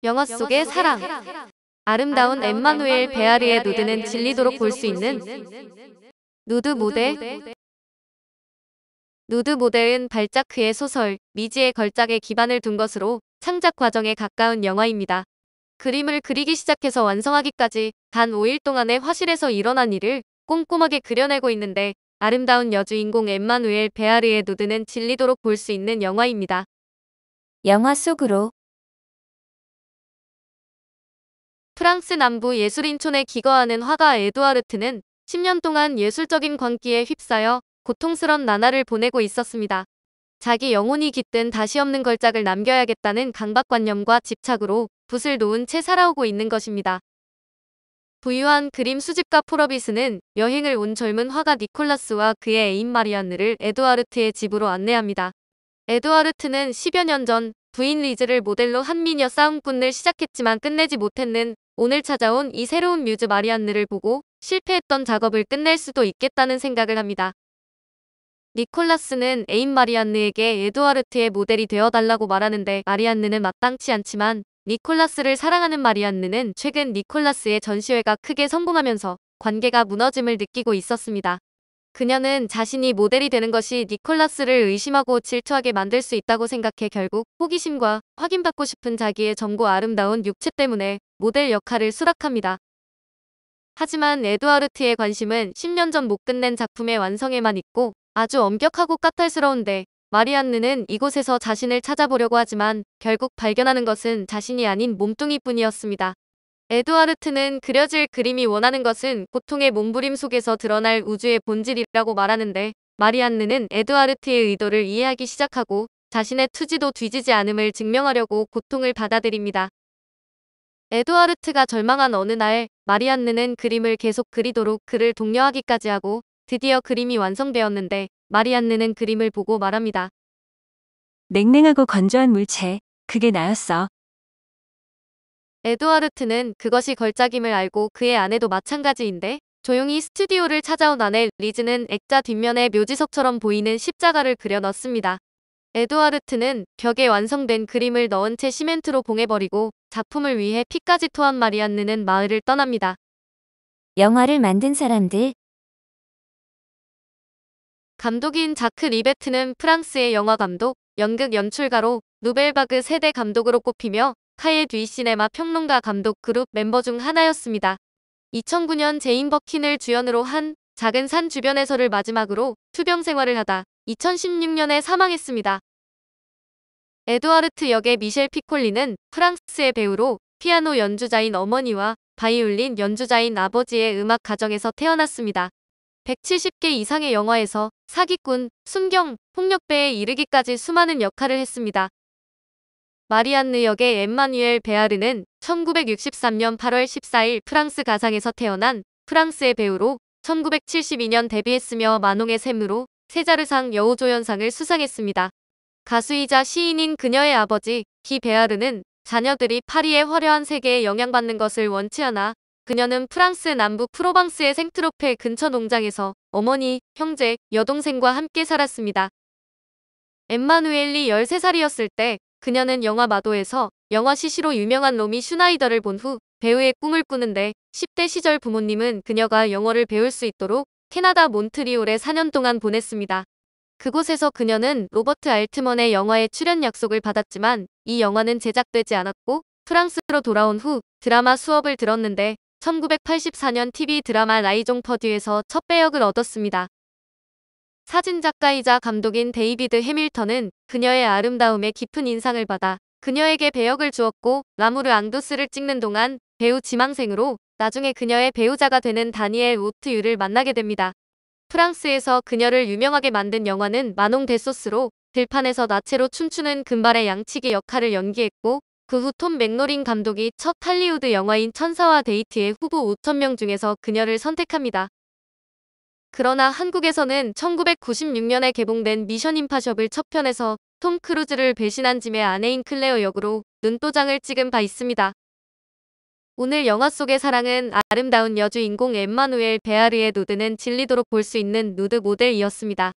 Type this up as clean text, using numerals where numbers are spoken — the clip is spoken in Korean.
영화 속의 사랑. 아름다운 엠마누엘 베아르의 누드는 질리도록 볼 수 있는 누드 모델. 누드 모델은 발작 그의 소설 미지의 걸작에 기반을 둔 것으로 창작 과정에 가까운 영화입니다. 그림을 그리기 시작해서 완성하기까지 단 5일 동안의 화실에서 일어난 일을 꼼꼼하게 그려내고 있는데, 아름다운 여주인공 엠마누엘 베아르의 누드는 질리도록 볼 수 있는 영화입니다. 영화 속으로. 프랑스 남부 예술인촌에 기거하는 화가 에두아르트는 10년 동안 예술적인 광기에 휩싸여 고통스런 나날을 보내고 있었습니다. 자기 영혼이 깃든 다시 없는 걸작을 남겨야겠다는 강박관념과 집착으로 붓을 놓은 채 살아오고 있는 것입니다. 부유한 그림 수집가 포러비스는 여행을 온 젊은 화가 니콜라스와 그의 애인 마리안느를 에두아르트의 집으로 안내합니다. 에두아르트는 10여 년 전 부인 리즈를 모델로 한 미녀 싸움꾼을 시작했지만 끝내지 못했는 오늘 찾아온 이 새로운 뮤즈 마리안느를 보고 실패했던 작업을 끝낼 수도 있겠다는 생각을 합니다. 니콜라스는 애인 마리안느에게 에두아르트의 모델이 되어달라고 말하는데, 마리안느는 마땅치 않지만 니콜라스를 사랑하는 마리안느는 최근 니콜라스의 전시회가 크게 성공하면서 관계가 무너짐을 느끼고 있었습니다. 그녀는 자신이 모델이 되는 것이 니콜라스를 의심하고 질투하게 만들 수 있다고 생각해 결국 호기심과 확인받고 싶은 자기의 젊고 아름다운 육체 때문에 모델 역할을 수락합니다. 하지만 에두아르트의 관심은 10년 전 못 끝낸 작품의 완성에만 있고 아주 엄격하고 까탈스러운데, 마리안느는 이곳에서 자신을 찾아보려고 하지만 결국 발견하는 것은 자신이 아닌 몸뚱이뿐이었습니다. 에두아르트는 그려질 그림이 원하는 것은 고통의 몸부림 속에서 드러날 우주의 본질이라고 말하는데, 마리안느는 에두아르트의 의도를 이해하기 시작하고 자신의 투지도 뒤지지 않음을 증명하려고 고통을 받아들입니다. 에두아르트가 절망한 어느 날, 마리안느는 그림을 계속 그리도록 그를 독려하기까지 하고 드디어 그림이 완성되었는데, 마리안느는 그림을 보고 말합니다. 냉랭하고 건조한 물체, 그게 나였어. 에두아르트는 그것이 걸작임을 알고 그의 아내도 마찬가지인데, 조용히 스튜디오를 찾아온 아내 리즈는 액자 뒷면에 묘지석처럼 보이는 십자가를 그려 넣습니다. 에두아르트는 벽에 완성된 그림을 넣은 채 시멘트로 봉해버리고 작품을 위해 피까지 토한 마리안느는 마을을 떠납니다. 영화를 만든 사람들. 감독인 자크 리베트는 프랑스의 영화감독, 연극 연출가로 누벨바그 세대 감독으로 꼽히며 카예 듀이시네마 평론가 감독 그룹 멤버 중 하나였습니다. 2009년 제인 버킨을 주연으로 한 작은 산 주변에서를 마지막으로 투병 생활을 하다 2016년에 사망했습니다. 에두아르트 역의 미셸 피콜리는 프랑스의 배우로 피아노 연주자인 어머니와 바이올린 연주자인 아버지의 음악 가정에서 태어났습니다. 170개 이상의 영화에서 사기꾼, 순경, 폭력배에 이르기까지 수많은 역할을 했습니다. 마리안느 역의 엠마뉘엘 베아르는 1963년 8월 14일 프랑스 가상에서 태어난 프랑스의 배우로 1972년 데뷔했으며 마농의 샘으로 세자르상 여우조연상을 수상했습니다. 가수이자 시인인 그녀의 아버지 기 베아르는 자녀들이 파리의 화려한 세계에 영향받는 것을 원치 않아 그녀는 프랑스 남부 프로방스의 생트로페 근처 농장에서 어머니, 형제, 여동생과 함께 살았습니다. 엠마누엘이 13살이었을 때 그녀는 영화 마도에서 영화 시시로 유명한 로미 슈나이더를 본 후 배우의 꿈을 꾸는데, 10대 시절 부모님은 그녀가 영어를 배울 수 있도록 캐나다 몬트리올에 4년 동안 보냈습니다. 그곳에서 그녀는 로버트 알트먼의 영화에 출연 약속을 받았지만 이 영화는 제작되지 않았고, 프랑스로 돌아온 후 드라마 수업을 들었는데 1984년 TV 드라마 라이종 퍼듀에서 첫 배역을 얻었습니다. 사진작가이자 감독인 데이비드 해밀턴은 그녀의 아름다움에 깊은 인상을 받아 그녀에게 배역을 주었고, 라무르 앙두스를 찍는 동안 배우 지망생으로 나중에 그녀의 배우자가 되는 다니엘 오트유를 만나게 됩니다. 프랑스에서 그녀를 유명하게 만든 영화는 마농 데소스로 들판에서 나체로 춤추는 금발의 양치기 역할을 연기했고, 그 후 톰 맥로린 감독이 첫 할리우드 영화인 천사와 데이트의 후보 5,000명 중에서 그녀를 선택합니다. 그러나 한국에서는 1996년에 개봉된 미션 임파셔블 첫 편에서 톰 크루즈를 배신한 짐의 아내인 클레어 역으로 눈도장을 찍은 바 있습니다. 오늘 영화 속의 사랑은 아름다운 여주인공 엠마누엘 베아르의 누드는 질리도록 볼 수 있는 누드 모델이었습니다.